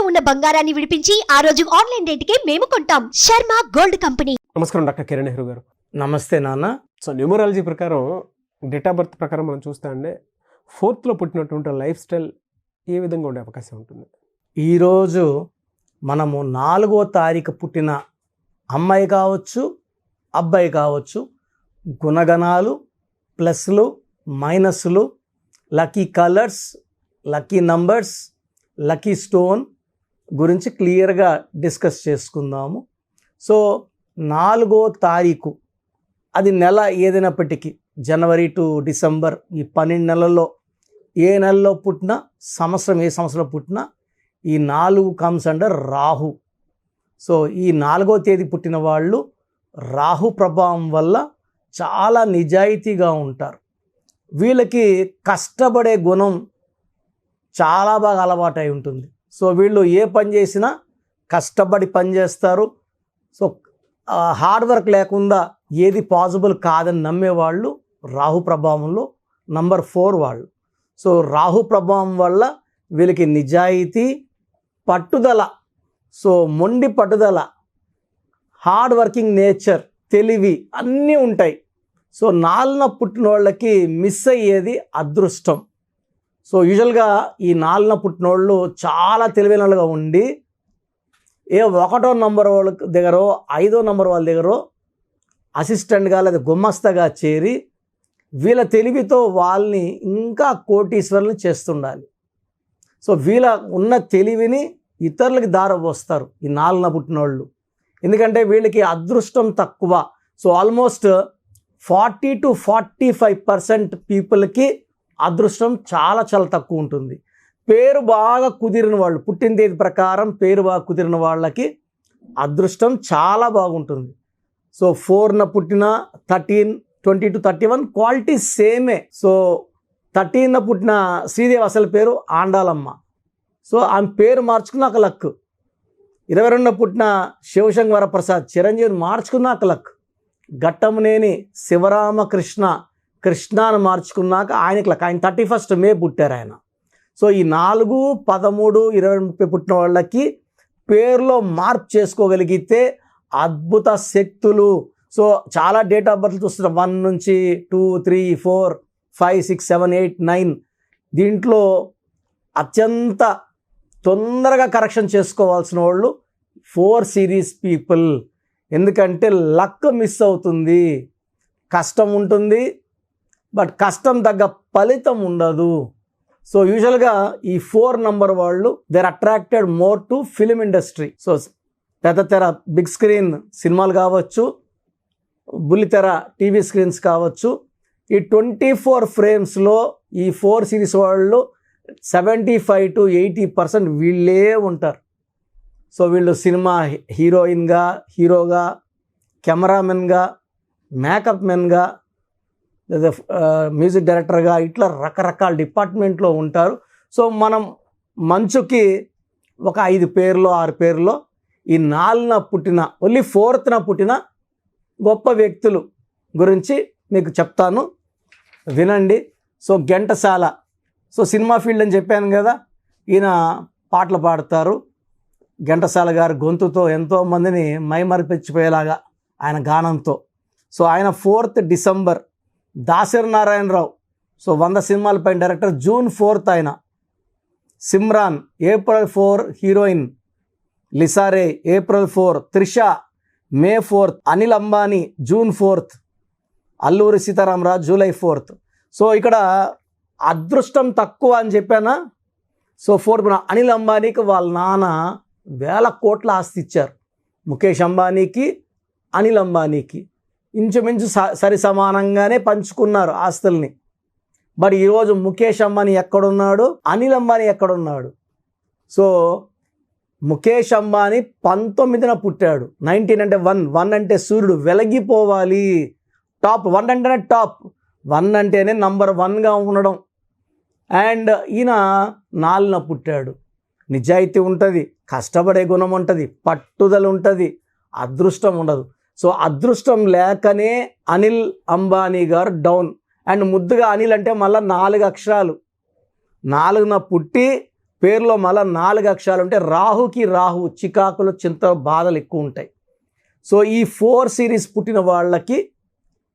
ఉన్న బంగారాన్ని విడిపించి ఆ రోజు ఆన్లైన్ రేటుకే మేము కొంటాం. Sharma gold company. నమస్కారం డాక్టర్ కిరణ్ నెహ్రూ గారు. నమస్తే నాన్న. సో న్యూమరాలజీ ప్రకారం డేట్ ఆఫ్ బర్త్ ప్రకారం మనం చూస్తే అండి 4th పుట్టినటువంటి లైఫ్ స్టైల్ ఏ విధంగా ఉండే అవకాశం ఉంటుంది? ఈరోజు మనము 4వ తారీఖు పుట్టిన అమ్మాయి కావచ్చు, అబ్బాయి కావచ్చు, గుణగణాలు, ప్లస్లు, మైనస్లు, lucky colours, lucky numbers, lucky stone గురించి క్లియర్గా డిస్కస్ చేసుకుందాము. సో 4వ తారీఖు అది నెల ఏదైనప్పటికీ జనవరి టు డిసెంబర్ ఈ 12 నెలల్లో ఏ నెలలో పుట్టినా సంవత్సరం ఏ సంవత్సరం పుట్టినా ఈ 4 కమ్స్ అండర్ రాహు. సో ఈ 4వ తేదీ పుట్టిన వాళ్ళు రాహు ప్రభావం వల్ల చాలా నిజాయితీగా ఉంటారు. వీళ్ళకి కష్టపడే గుణం చాలా బాగా అలవాటై ఉంటుంది. సో వీళ్ళు ఏ పని చేసినా కష్టపడి పని చేస్తారు. సో హార్డ్ వర్క్ లేకుండా ఏది పాసిబుల్ కాదని నమ్మేవాళ్ళు రాహు ప్రభావంలో నంబర్ 4 వాళ్ళు. సో రాహు ప్రభావం వల్ల వీళ్ళకి నిజాయితీ, పట్టుదల, సో మొండి పట్టుదల, హార్డ్ వర్కింగ్ నేచర్, తెలివి అన్నీ ఉంటాయి. సో 4న పుట్టిన వాళ్ళకి మిస్ అయ్యేది అదృష్టం. సో యూజువల్గా ఈ 4న పుట్టిన వాళ్ళు చాలా తెలివైన వాళ్ళుగా ఉండి 1వ నంబర్ వాళ్ళ దగ్గర 5వ నంబర్ వాళ్ళ దగ్గర అసిస్టెంట్గా లేదా గుమ్మస్తగా చేరి వీళ్ళ తెలివితో వాళ్ళని ఇంకా కోటీశ్వరులను చేస్తుండాలి. సో వీళ్ళ ఉన్న తెలివిని ఇతరులకి దారపోస్తారు ఈ 4న పుట్టిన వాళ్ళు. ఎందుకంటే వీళ్ళకి అదృష్టం తక్కువ. సో ఆల్మోస్ట్ 40 to 45% పీపుల్కి అదృష్టం చాలా చాలా తక్కువ ఉంటుంది. పేరు బాగా కుదిరిన వాళ్ళు, పుట్టిన తేదీ ప్రకారం పేరు బాగా కుదిరిన వాళ్ళకి అదృష్టం చాలా బాగుంటుంది. సో 4న పుట్టిన 13, 20 to 31 క్వాలిటీ సేమే. సో 13న పుట్టిన శ్రీదేవి అసలు పేరు ఆండాలమ్మ. సో ఆమె పేరు మార్చుకున్నాక లక్. 22న పుట్టిన శివశంకర ప్రసాద్ చిరంజీవిని మార్చుకున్నాక లక్. ఘట్టంనేని శివరామకృష్ణ కృష్ణాను మార్చుకున్నాక ఆయనకి లక్. ఆయన 31st మే పుట్టారు ఆయన. సో ఈ 4, 13, 20, 30 పుట్టిన వాళ్ళకి పేరులో మార్పు చేసుకోగలిగితే అద్భుత శక్తులు. సో చాలా డేట్ ఆఫ్ బర్త్ చూస్తున్నాం 1 నుంచి 2, 3, 4, 5, 6, 7, 8, 9. దీంట్లో అత్యంత తొందరగా కరెక్షన్ చేసుకోవాల్సిన వాళ్ళు 4 సిరీస్ పీపుల్. ఎందుకంటే లక్ మిస్ అవుతుంది, కష్టం ఉంటుంది, బట్ కష్టం తగ్గ ఫలితం ఉండదు. సో యూజువల్గా ఈ 4 నంబర్ వాళ్ళు there attracted more to film industry. So పెద్ద తెర బిగ్ స్క్రీన్ సినిమాలు కావచ్చు, బుల్లితెర టీవీ స్క్రీన్స్ కావచ్చు, ఈ 24 ఫ్రేమ్స్లో ఈ 4 సిరీస్ వాళ్ళు 75 to 80% వీళ్ళే ఉంటారు. సో వీళ్ళు సినిమా హీరోయిన్గా, హీరోగా, కెమెరామెన్గా, మేకప్ మెన్గా, లేదా మ్యూజిక్ డైరెక్టర్గా ఇట్లా రకరకాల డిపార్ట్మెంట్లో ఉంటారు. సో మనం మంచుకి ఒక 5 పేర్లో 6 పేర్లో ఈ 4న పుట్టిన ఓన్లీ 4న పుట్టిన గొప్ప వ్యక్తులు గురించి మీకు చెప్తాను, వినండి. So Ghantasala, so cinema field అని చెప్పాను కదా, ఈయన పాటలు పాడతారు. ఘంటసాల గారు గొంతుతో ఎంతోమందిని మైమరిపించిపోయేలాగా ఆయన గానంతో. సో ఆయన 4th December. Dasari Narayana Rao, so 100 సినిమాలపైన డైరెక్టర్, జూన్ 4th ఆయన. Simran April 4 heroine. Lisa Ray April 4. Trisha May 4th. Anil Ambani June 4th. Alluri Sitarama Raju July 4th. So ఇక్కడ అదృష్టం తక్కువ అని చెప్పానా. సో 4th అనిల్ అంబానీకి వాళ్ళ నాన్న 1000 కోట్ల ఆస్తి ఇచ్చారు. ముఖేష్ అంబానీకి, అనిల్ అంబానీకి ఇంచుమించు సరి సమానంగానే పంచుకున్నారు ఆస్తుల్ని. బట్ ఈరోజు ముఖేష్ అంబానీ ఎక్కడున్నాడు, అనిల్ అంబానీ ఎక్కడున్నాడు? సో ముఖేష్ అంబానీ 19న పుట్టాడు. 19 అంటే 1 అంటే సూర్యుడు వెలిగిపోవాలి. టాప్ 1 అంటేనే టాప్, 1 అంటేనే నంబర్ 1గా ఉండడం. అండ్ ఈయన 4న పుట్టాడు. నిజాయితీ ఉంటుంది, కష్టపడే గుణం ఉంటుంది, పట్టుదల ఉంటుంది, అదృష్టం ఉండదు. సో అదృష్టం లేకనే అనిల్ అంబానీ గారు డౌన్. అండ్ ముద్దుగా అనిల్ అంటే మళ్ళీ 4 అక్షరాలు. 4న పుట్టి పేరులో మళ్ళీ 4 అక్షరాలు ఉంటే రాహుకి రాహు, చికాకులు, చింత, బాధలు ఎక్కువ ఉంటాయి. సో ఈ 4 సిరీస్ పుట్టిన వాళ్ళకి,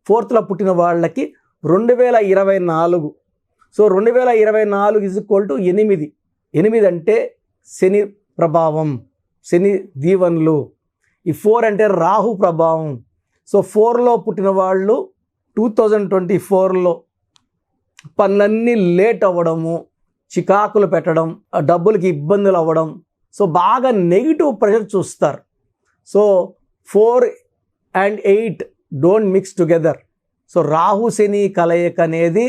4th పుట్టిన వాళ్ళకి 2024, సో 2024 ఈజ్ ఈక్వల్ టు 8. 8 అంటే శని ప్రభావం, శని దీవెనలు. ఈ 4 అంటే రాహు ప్రభావం. సో 4లో పుట్టిన వాళ్ళు 2024లో పనులన్నీ లేట్ అవ్వడము, చికాకులు పెట్టడం, డబ్బులకి ఇబ్బందులు అవ్వడం, సో బాగా నెగిటివ్ ప్రెషర్ చూస్తారు. So 4 and 8 don't mix together. So Rahu Shani కలయిక అనేది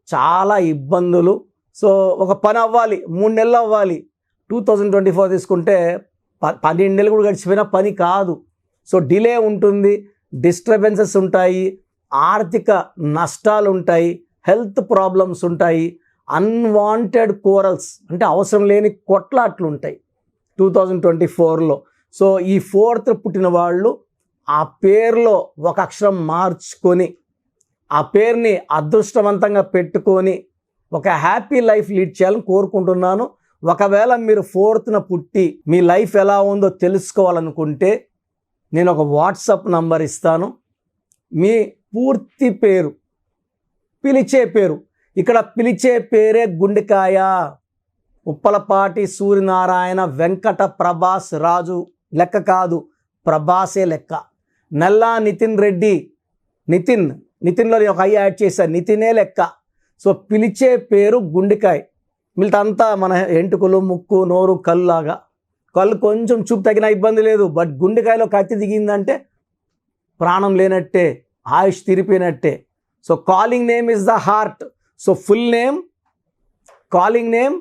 చాలా ఇబ్బందులు. సో ఒక పని అవ్వాలి, 3 నెలలు అవ్వాలి. 2024 తీసుకుంటే 12 నెలలు కూడా గడిచిపోయిన పని కాదు. సో డిలే ఉంటుంది, డిస్టర్బెన్సెస్ ఉంటాయి, ఆర్థిక నష్టాలు ఉంటాయి, హెల్త్ ప్రాబ్లమ్స్ ఉంటాయి, అన్వాంటెడ్ కోరల్స్ అంటే అవసరం లేని కొట్లాట్లు ఉంటాయి 2024లో. సో ఈ 4th పుట్టిన వాళ్ళు ఆ పేరులో ఒక అక్షరం మార్చుకొని ఆ పేరుని అదృష్టవంతంగా పెట్టుకొని ఒక హ్యాపీ లైఫ్ లీడ్ చేయాలని కోరుకుంటున్నాను. ఒకవేళ మీరు 4th పుట్టి మీ లైఫ్ ఎలా ఉందో తెలుసుకోవాలనుకుంటే నేను ఒక వాట్సాప్ నంబర్ ఇస్తాను. మీ పూర్తి పేరు, పిలిచే పేరు, ఇక్కడ పిలిచే పేరే గుండెకాయ, ఉప్పలపాటి సూర్యనారాయణ వెంకట ప్రభాస్ రాజు లెక్క కాదు, ప్రభాసే లెక్క. నల్లా నితిన్ రెడ్డి, నితిన్లో నేను ఒక ఐ యాడ్ చేశాను, నితినే లెక్క. సో పిలిచే పేరు గుండెకాయ. మిగతాంతా మన ఎంటుకలు, ముక్కు, నోరు, కళ్ళు లాగా. కళ్ళు కొంచెం చూపు తగిన ఇబ్బంది లేదు, బట్ గుండెకాయలో కత్తి దిగిందంటే ప్రాణం లేనట్టే, ఆయుష్ తిరిపోయినట్టే. So calling name is the heart. So full name, calling name,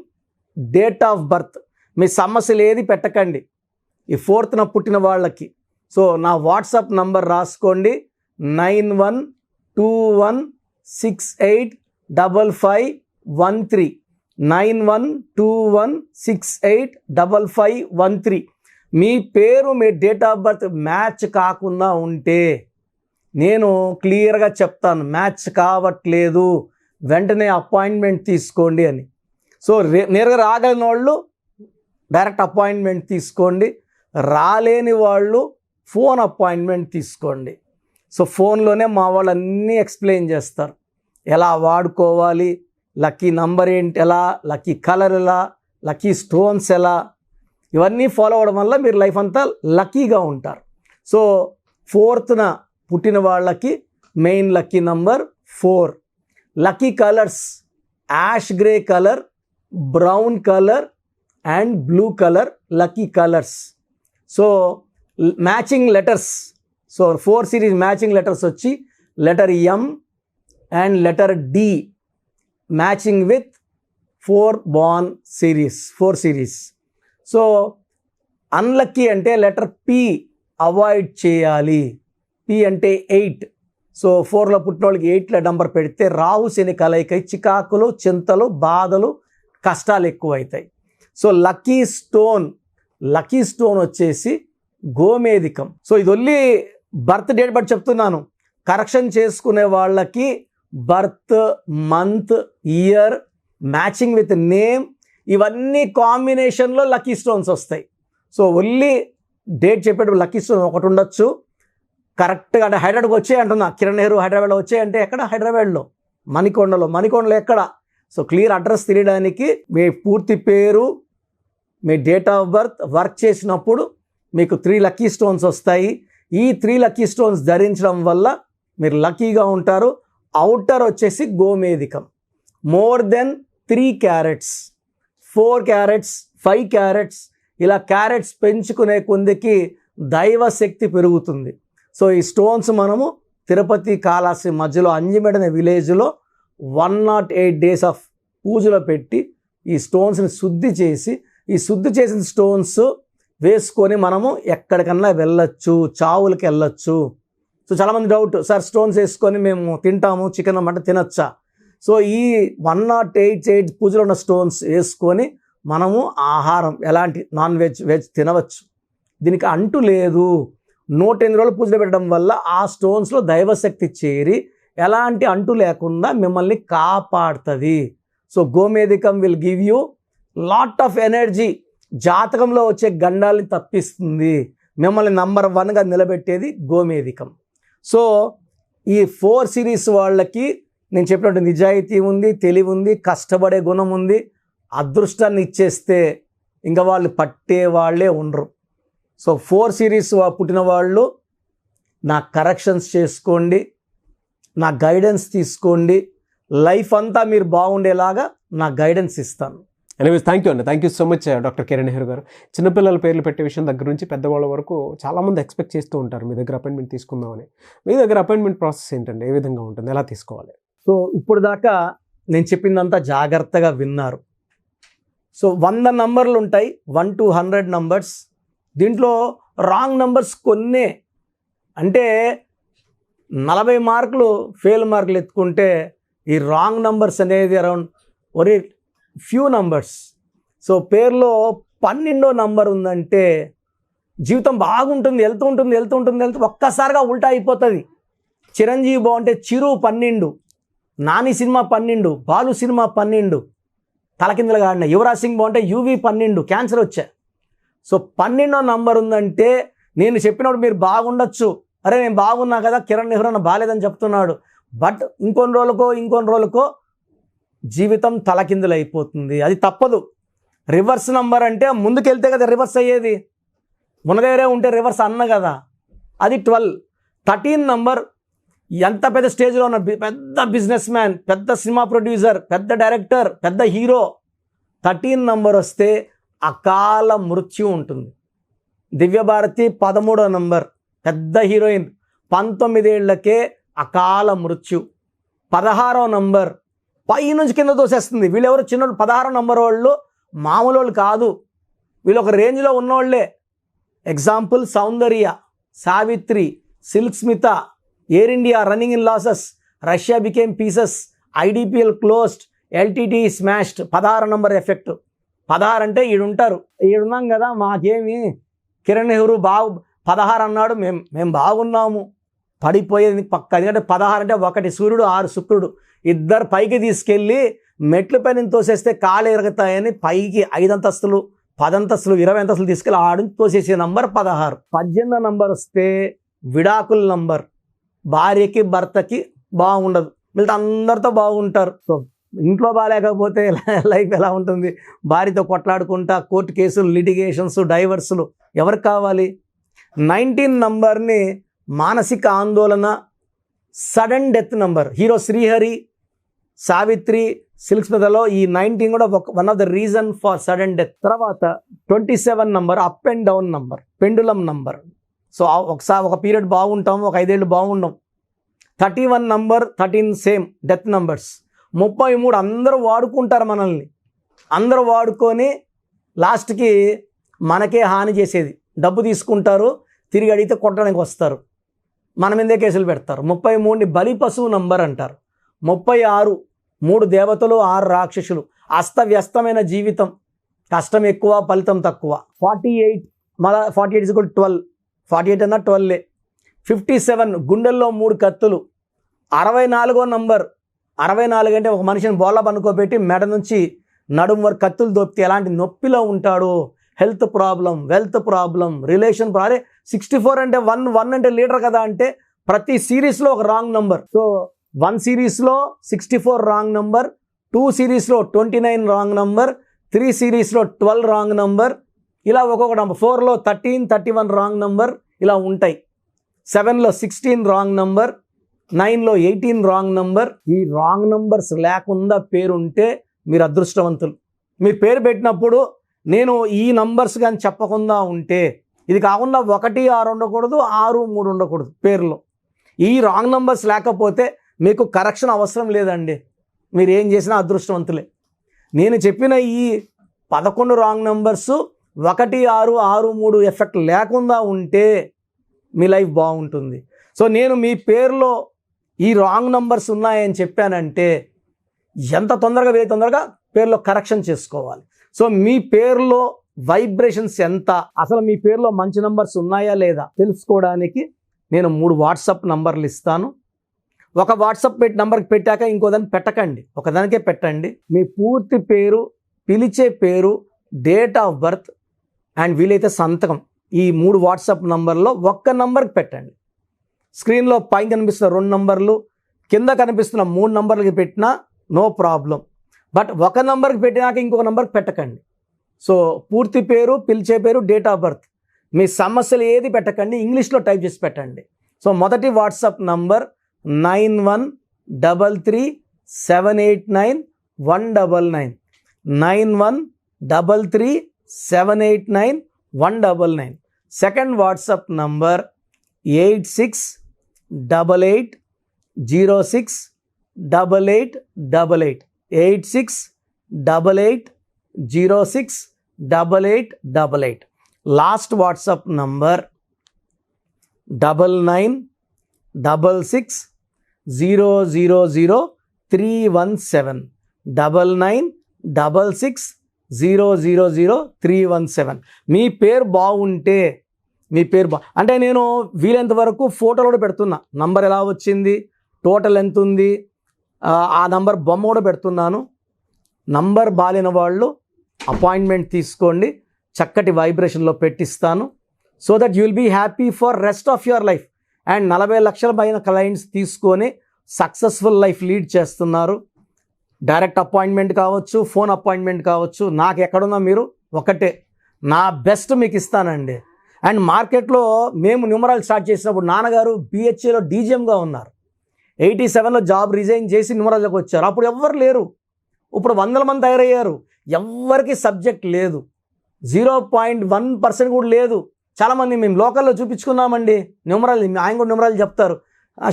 date of birth. మీ సమస్యలు ఏది పెట్టకండి ఈ 4th పుట్టిన వాళ్ళకి. సో నా వాట్సాప్ నంబర్ రాసుకోండి, 9121685513, 9121685513. మీ పేరు, మీ డేట్ ఆఫ్ బర్త్ మ్యాచ్ కాకుండా ఉంటే నేను క్లియర్గా చెప్తాను, మ్యాచ్ కావట్లేదు, వెంటనే అపాయింట్మెంట్ తీసుకోండి అని. సో నేరుగా రాగలిగిన వాళ్ళు డైరెక్ట్ అపాయింట్మెంట్ తీసుకోండి, రాలేని వాళ్ళు ఫోన్ అపాయింట్మెంట్ తీసుకోండి. సో ఫోన్లోనే మా వాళ్ళు అన్నీ ఎక్స్ప్లెయిన్ చేస్తారు, ఎలా వాడుకోవాలి, లక్కీ నంబర్ ఏంటి, ఎలా లక్కీ కలర్ ఎలా, లక్కీ స్టోన్స్ ఎలా, ఇవన్నీ ఫాలో అవ్వడం వల్ల మీరు లైఫ్ అంతా లక్కీగా ఉంటారు. సో 4th పుట్టిన వాళ్ళకి main lucky number 4. Lucky colours ash grey colour, brown colour and blue colour lucky colours. So matching letters, so 4 series matching letters వచ్చి letter M and letter D matching with 4 born series, 4 series. So unlucky అంటే letter P avoid చేయాలి. P అంటే 8. So 4లో పుట్టిన వాళ్ళకి 8 number పెడితే రాహు శని కలయిక చికాకులు, చింతలు, బాధలు, కష్టాలు ఎక్కువ అవుతాయి. సో లక్కీ స్టోన్ వచ్చేసి గోమేధికం. సో ఇది ఓన్లీ బర్త్ డేట్ బట్టి చెప్తున్నాను. కరెక్షన్ చేసుకునే వాళ్ళకి birth, month, year, matching with name, ఇవన్నీ కాంబినేషన్లో లక్కీ స్టోన్స్ వస్తాయి. సో ఓన్లీ డేట్ చెప్పేటప్పుడు లక్కీ స్టోన్ ఒకటి ఉండొచ్చు. కరెక్ట్గా అంటే హైదరాబాద్కి వచ్చాయి అంటున్నా, కిరణ్ నెహ్రూ హైదరాబాద్లో వచ్చాయంటే ఎక్కడ, హైదరాబాద్లో మణికొండలో ఎక్కడ. సో క్లియర్ అడ్రస్ తెలియడానికి మీ పూర్తి పేరు, మీ డేట్ ఆఫ్ బర్త్, వర్క్ చేసినప్పుడు మీకు 3 లక్కీ స్టోన్స్ వస్తాయి. ఈ 3 లక్కీ స్టోన్స్ ధరించడం వల్ల మీరు లక్కీగా ఉంటారు. అవుటర్ వచ్చేసి గోమేధికం, more than 3 carats, 4 carats, 5 carats, ఇలా క్యారెట్స్ పెంచుకునే కొందికి దైవ శక్తి పెరుగుతుంది. సో ఈ స్టోన్స్ మనము తిరుపతి కాళహస్తి మధ్యలో అంజిమెడ అనే విలేజ్లో 108 days ఆఫ్ పూజలో పెట్టి ఈ స్టోన్స్ని శుద్ధి చేసి, ఈ శుద్ధి చేసిన స్టోన్స్ వేసుకొని మనము ఎక్కడికన్నా వెళ్ళొచ్చు, చావులకి వెళ్ళొచ్చు. సో చాలామంది డౌట్, సార్ స్టోన్స్ వేసుకొని మేము తింటాము, చికెన్ మటన్ తినచ్చా? సో ఈ 108 పూజలో ఉన్న స్టోన్స్ వేసుకొని మనము ఆహారం ఎలాంటి నాన్ వెజ్, వెజ్ తినవచ్చు. దీనికి అంటు లేదు. 108 రోజులు పూజలు పెట్టడం వల్ల ఆ స్టోన్స్లో దైవశక్తి చేరి ఎలాంటి అంటు లేకుండా మిమ్మల్ని కాపాడుతుంది. సో గోమేధికం will give you lot of energy, జాతకంలో వచ్చే గండాల్ని తప్పిస్తుంది. మిమ్మల్ని నంబర్ 1గా నిలబెట్టేది గోమేధికం. సో ఈ 4 సిరీస్ వాళ్ళకి నేను చెప్పినట్టు నిజాయితీ ఉంది, తెలివి ఉంది, కష్టపడే గుణం ఉంది. అదృష్టాన్ని ఇచ్చేస్తే ఇంకా వాళ్ళు పట్టే వాళ్ళే ఉండరు. సో 4 సిరీస్ పుట్టిన వాళ్ళు నా కరెక్షన్స్ చేసుకోండి, నా గైడెన్స్ తీసుకోండి. లైఫ్ అంతా మీరు బాగుండేలాగా నా గైడెన్స్ ఇస్తాను. ఎనీవేస్ థ్యాంక్ యూ అండి, thank you so much doctor Kiran Nehru గారు. చిన్నపిల్లల పేర్లు పెట్టే విషయం దగ్గర నుంచి పెద్దవాళ్ళ వరకు చాలామంది ఎక్స్పెక్ట్ చేస్తూ ఉంటారు మీ దగ్గర అపాయింట్మెంట్ తీసుకుందామని. మీ దగ్గర అపాయింట్మెంట్ ప్రాసెస్ ఏంటండి, ఏ విధంగా ఉంటుంది, ఎలా తీసుకోవాలి? సో ఇప్పుడు దాకా నేను చెప్పిందంతా జాగ్రత్తగా విన్నారు. సో 100 నంబర్లు ఉంటాయి, 1 to 100 నంబర్స్. దీంట్లో రాంగ్ నంబర్స్ కొన్నే, అంటే 40 మార్కులు ఫెయిల్ మార్కులు ఎత్తుకుంటే ఈ రాంగ్ నంబర్స్ అనేది అరౌండ్ ఒరే ఫ్యూ నంబర్స్. సో పేర్లో 12వ నంబర్ ఉందంటే జీవితం బాగుంటుంది, వెళ్తూ ఒక్కసారిగా ఉల్టా అయిపోతుంది. చిరంజీవి బాగుంటే చిరు 12, నాని సినిమా 12, బాలు సినిమా 12, తలకిందులుగా ఆడిన. యువరాజ్ సింగ్ బాగుంటే యువి 12, క్యాన్సర్ వచ్చా. సో 12వ నంబర్ ఉందంటే నేను చెప్పినప్పుడు మీరు బాగుండొచ్చు, అరే నేను బాగున్నా కదా, కిరణ్ నెహ్రూ అన్న బాగాలేదని చెప్తున్నాడు, బట్ ఇంకొన్ని రోజులకో జీవితం తలకిందులు అయిపోతుంది. అది తప్పదు. రివర్స్ నంబర్ అంటే ముందుకెళ్తే కదా రివర్స్ అయ్యేది, మన దగ్గరే ఉంటే రివర్స్ అన్న కదా. అది 12. 13 నంబర్ ఎంత పెద్ద స్టేజ్లో ఉన్న పెద్ద బిజినెస్ మ్యాన్, పెద్ద సినిమా ప్రొడ్యూసర్, పెద్ద డైరెక్టర్, పెద్ద హీరో, 13 నంబర్ వస్తే అకాల మృత్యు ఉంటుంది. దివ్యభారతి 13వ నంబర్, పెద్ద హీరోయిన్, 19 ఏళ్లకే అకాల మృత్యు. 16వ నంబర్ పై నుంచి కింద తోసేస్తుంది. వీళ్ళెవరు చిన్న 16వ నంబర్ వాళ్ళు మామూలు వాళ్ళు కాదు, వీళ్ళు ఒక రేంజ్లో ఉన్నోళ్లే. Example Soundarya, Savitri, Silk Smitha, Air India running in losses, Russia became pieces, IDPL closed, LTTE smashed. 16 number effect. 16 అంటే ఈడుంటారు, ఈడున్నాం కదా, మాకేమి కిరణ్ నెహ్రూ 16 అన్నాడు, మేము బాగున్నాము, పడిపోయేది పక్క. ఎందుకంటే 16 అంటే 1 సూర్యుడు 6 శుక్రుడు, ఇద్దరు పైకి తీసుకెళ్ళి మెట్ల పైన తోసేస్తే కాళ్ళు ఎరుగుతాయని పైకి 5 అంతస్తులు 10 అంతస్తులు 20 అంతస్తులు తీసుకెళ్ళి ఆడిని తోసేసే నంబర్ 16. 18వ నంబర్ వస్తే విడాకుల నంబర్. భార్యకి భర్తకి బాగుండదు, వీళ్ళతో అందరితో బాగుంటారు. సో ఇంట్లో బాగాలేకపోతే లైఫ్ ఎలా ఉంటుంది? భార్యతో కొట్లాడుకుంటా, కోర్టు కేసులు, లిటిగేషన్స్, డైవర్సులు ఎవరికి కావాలి? 19 నంబర్ని మానసిక ఆందోళన, sudden death number. Hero Srihari, Savitri, Silk స్మితలో ఈ 19 కూడా one of the reason for sudden death. తర్వాత 27 number up and down number, pendulum number. So ఒకసారి ఒక పీరియడ్ బాగుంటాం, ఒక 5 ఏళ్ళు బాగుండం. 31 నంబర్ 13 సేమ్ డెత్ నంబర్స్. 33 అందరూ వాడుకుంటారు మనల్ని, అందరూ వాడుకొని లాస్ట్కి మనకే హాని చేసేది. డబ్బు తీసుకుంటారు, తిరిగి అడిగితే కొట్టడానికి వస్తారు, మన మీదే కేసులు పెడతారు. 33ని బలి పశువు నంబర్ అంటారు. 36 3 దేవతలు 6 రాక్షసులు. అస్తవ్యస్తమైన జీవితం, కష్టం ఎక్కువ ఫలితం తక్కువ. 48 మళ్ళా 48 = 12, 48 అన్నా 12. 57 గుండెల్లో 3 కత్తులు. 64వ నంబర్. 64 అంటే ఒక మనిషిని బోళ్ళ పనుకోబెట్టి మెడ నుంచి నడుము వరకు కత్తులు దొప్పితే ఎలాంటి నొప్పిలో ఉంటాడు, health problem, wealth problem, relation problem. 64 అంటే 1 అంటే లీడర్ కదా, అంటే ప్రతి సిరీస్లో ఒక రాంగ్ నంబర్. సో 1 సిరీస్లో 64 రాంగ్ నంబర్, 2 సిరీస్లో 29 రాంగ్ నంబర్, 3 సిరీస్లో 12 రాంగ్ నంబర్, ఇలా ఒక్కొక్క నంబర్. 4లో 13, 31 రాంగ్ నంబర్ ఇలా ఉంటాయి. 7లో 16 రాంగ్ నంబర్, 9లో 18 రాంగ్ నంబర్. ఈ రాంగ్ నంబర్స్ లేకుండా పేరుంటే మీరు అదృష్టవంతులు. మీరు పేరు పెట్టినప్పుడు నేను ఈ నంబర్స్ కానీ చెప్పకుండా ఉంటే, ఇది కాకుండా 1, 6 ఉండకూడదు, 6, 3 ఉండకూడదు పేరులో. ఈ రాంగ్ నంబర్స్ లేకపోతే మీకు కరెక్షన్ అవసరం లేదండి, మీరు ఏం చేసినా అదృష్టవంతులే. నేను చెప్పిన ఈ 11 రాంగ్ నంబర్స్ 1, 6, 6, 3 ఎఫెక్ట్ లేకుండా ఉంటే మీ లైఫ్ బాగుంటుంది. సో నేను మీ పేరులో ఈ రాంగ్ నంబర్స్ ఉన్నాయని చెప్పానంటే ఎంత తొందరగా పేరులో కరెక్షన్ చేసుకోవాలి. సో మీ పేరులో వైబ్రేషన్స్ ఎంత, అసలు మీ పేరులో మంచి నంబర్స్ ఉన్నాయా లేదా తెలుసుకోవడానికి నేను 3 వాట్సాప్ నంబర్లు ఇస్తాను. ఒక వాట్సాప్ నంబర్కి పెట్టాక ఇంకో దాన్ని పెట్టకండి, ఒకదానికే పెట్టండి. మీ పూర్తి పేరు, పిలిచే పేరు, డేట్ ఆఫ్ బర్త్ అండ్ వీలైతే సంతకం, ఈ 3 వాట్సాప్ నంబర్లో ఒక్క నంబర్కి పెట్టండి. స్క్రీన్లో పైన కనిపిస్తున్న 2 నంబర్లు, కింద కనిపిస్తున్న 3 నంబర్లకి పెట్టినా నో ప్రాబ్లం. బట్ ఒక నంబర్కి పెట్టినాక ఇంకొక నంబర్కి పెట్టకండి. సో పూర్తి పేరు, పిలిచే పేరు, డేట్ ఆఫ్ బర్త్, మీ సమస్యలు ఏది పెట్టకండి, ఇంగ్లీష్లో టైప్ చేసి పెట్టండి. సో మొదటి WhatsApp number 9133789199 9133789199. Second WhatsApp number 8688068888 8688068888. Last WhatsApp number 9966000317 9966000317. మీ పేరు బాగుంటే, అంటే నేను వీలైనంత వరకు ఫోటోలు కూడా పెడుతున్నా, నంబర్ ఎలా వచ్చింది, టోటల్ ఎంత ఉంది, ఆ నంబర్ బొమ్మ కూడా పెడుతున్నాను. నంబర్ బాలేని వాళ్ళు అపాయింట్మెంట్ తీసుకోండి, చక్కటి వైబ్రేషన్లో పెట్టిస్తాను. So that you will be happy for rest of your life. And 40 లక్షల పైన క్లయింట్స్ తీసుకొని సక్సెస్ఫుల్ లైఫ్ లీడ్ చేస్తున్నారు. డైరెక్ట్ అపాయింట్మెంట్ కావచ్చు, ఫోన్ అపాయింట్మెంట్ కావచ్చు, నాకు ఎక్కడున్నా మీరు ఒకటే, నా బెస్ట్ మీకు ఇస్తానండి. అండ్ మార్కెట్లో మేము న్యూమరాల్ స్టార్ట్ చేసినప్పుడు నాన్నగారు BHAలో DGMగా ఉన్నారు. 87లో జాబ్ రిజైన్ చేసి న్యూమరాల్లోకి వచ్చారు. అప్పుడు ఎవ్వరు లేరు, ఇప్పుడు 100 మంది తయారయ్యారు. ఎవ్వరికి సబ్జెక్ట్ లేదు, 0.1% కూడా లేదు. చాలామంది మేము లోకల్లో చూపించుకున్నామండి న్యూమరాల్, ఆయన కూడా న్యూమరాల్ చెప్తారు,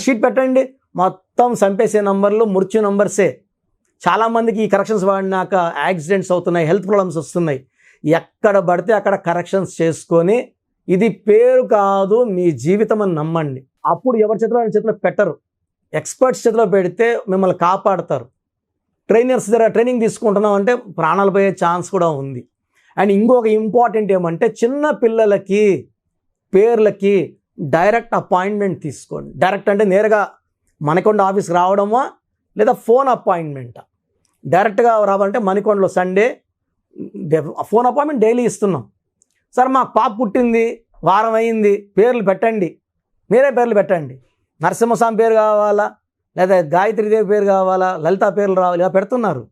షీట్ పెట్టండి, మొత్తం చంపేసే నంబర్లు, మృత్యు నంబర్సే. చాలామందికి ఈ కరెక్షన్స్ వాడినాక యాక్సిడెంట్స్ అవుతున్నాయి, హెల్త్ ప్రాబ్లమ్స్ వస్తున్నాయి. ఎక్కడ పడితే అక్కడ కరెక్షన్స్ చేసుకొని, ఇది పేరు కాదు మీ జీవితం అని నమ్మండి. అప్పుడు ఎవరి చేతిలో పెట్టరు, ఎక్స్పర్ట్స్ చేతిలో పెడితే మిమ్మల్ని కాపాడతారు. ట్రైనర్స్ దగ్గర ట్రైనింగ్ తీసుకుంటున్నాం అంటే ప్రాణాలు పోయే ఛాన్స్ కూడా ఉంది. అండ్ ఇంకొక ఇంపార్టెంట్ ఏమంటే, చిన్న పిల్లలకి పేర్లకి డైరెక్ట్ అపాయింట్మెంట్ తీసుకోండి. డైరెక్ట్ అంటే నేరుగా మణికొండ ఆఫీస్కి రావడమా, లేదా ఫోన్ అపాయింట్మెంటా. డైరెక్ట్గా రావాలంటే మణికొండలో సండే ఫోన్ అపాయింట్మెంట్ డైలీ ఇస్తున్నాం. సార్ మా పాప పుట్టింది, వారం అయింది, పేర్లు పెట్టండి, మీరే పేర్లు పెట్టండి. నరసింహస్వామి పేరు కావాలా, లేదా గాయత్రీదేవి పేరు కావాలా, లలిత పేర్లు రావాలి, ఇలా పెడుతున్నారు.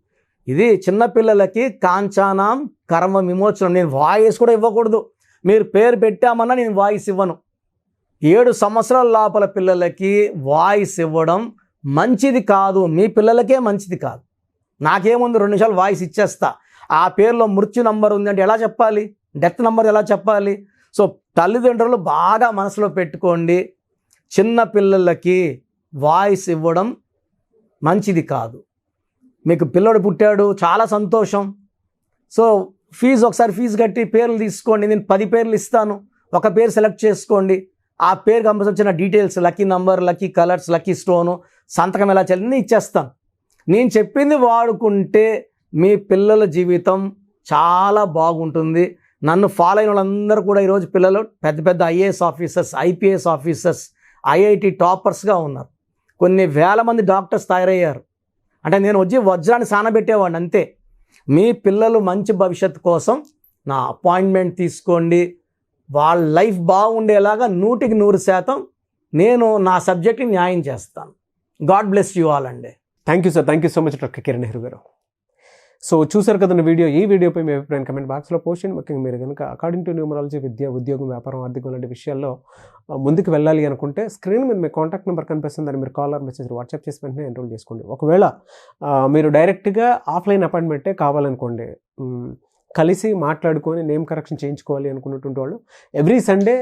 ఇది చిన్నపిల్లలకి కాంచానాం కర్మ విమోచనం. నేను వాయిస్ కూడా ఇవ్వకూడదు, మీరు పేరు పెట్టామన్నా నేను వాయిస్ ఇవ్వను. 7 సంవత్సరాల లోపల పిల్లలకి వాయిస్ ఇవ్వడం మంచిది కాదు, మీ పిల్లలకే మంచిది కాదు. నాకేముంది, 2 నిమిషాలు వాయిస్ ఇచ్చేస్తా. ఆ పేరులో మృత్యు నంబర్ ఉంది అంటే ఎలా చెప్పాలి, డెత్ నంబర్ ఎలా చెప్పాలి? సో తల్లిదండ్రులు బాగా మనసులో పెట్టుకోండి, చిన్న పిల్లలకి వాయిస్ ఇవ్వడం మంచిది కాదు. మీకు పిల్లడు పుట్టాడు, చాలా సంతోషం. సో ఒకసారి ఫీజు కట్టి పేర్లు తీసుకోండి, నేను 10 పేర్లు ఇస్తాను, ఒక పేరు సెలెక్ట్ చేసుకోండి. ఆ పేరు సంబంధించిన details, lucky number, lucky colours, lucky stone, సంతకం ఎలా చేయాలి నేను ఇచ్చేస్తాను. నేను చెప్పింది వాడుకుంటే మీ పిల్లల జీవితం చాలా బాగుంటుంది. నన్ను ఫాలో అయిన వాళ్ళందరూ కూడా ఈరోజు పిల్లలు పెద్ద పెద్ద IAS officers, IPS officers, IIT టాపర్స్గా ఉన్నారు. కొన్ని వేల మంది డాక్టర్స్ తయారయ్యారు. అంటే నేను వచ్చి వజ్రాన్ని సానబెట్టేవాడిని అంతే. మీ పిల్లలు మంచి భవిష్యత్తు కోసం నా అపాయింట్మెంట్ తీసుకోండి. వాళ్ళ లైఫ్ బాగుండేలాగా 100% నేను నా సబ్జెక్ట్ని న్యాయం చేస్తాను. గాడ్ బ్లెస్ యూ ఆల్ అండి. Thank you sir, thank you so much doctor Kiran Nehru గారు. సో చూసారు కదండి వీడియో. ఈ వీడియోపై మీ అభిప్రాయం కమెంట్ బాక్స్లో పోస్ట్ చేయండి. ముఖ్యంగా మీరు కనుక అకార్డింగ్ టు న్యూమరాలజీ విద్య, ఉద్యోగం, వ్యాపారం, ఆర్థికం లాంటి విషయాల్లో ముందుకు వెళ్ళాలి అనుకుంటే స్క్రీన్ మీద మీ కాంటాక్ట్ నెంబర్ కనిపిస్తుంది, దాన్ని మీరు కాల్ ఆర్ మెసేజ్ వాట్సాప్ చేసి వెంటనే ఎన్రోల్ చేసుకోండి. ఒకవేళ మీరు డైరెక్ట్గా ఆఫ్లైన్ అపాయింట్మెంటే కావాలనుకోండి, కలిసి మాట్లాడుకొని నేమ్ కరెక్షన్ చేయించుకోవాలి అనుకున్నటువంటి వాళ్ళు ఎవ్రీ సండే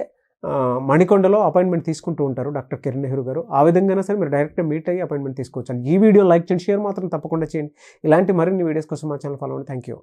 మణికొండలో అపాయింట్మెంట్ తీసుకుంటూ ఉంటారు డాక్టర్ కిరణ్ నెహ్రూ గారు. ఆ విధంగానే సరే మీరు డైరెక్ట్గా మీట్ అయ్యి అపాయింట్మెంట్ తీసుకోవచ్చు. ఈ వీడియో లైక్ చేయండి, షేర్ మాత్రం తప్పకుండా చేయండి. ఇలాంటి మరిన్ని వీడియోస్ కోసం మా ఛానల్ ఫాలో అవ్వండి. Thank you.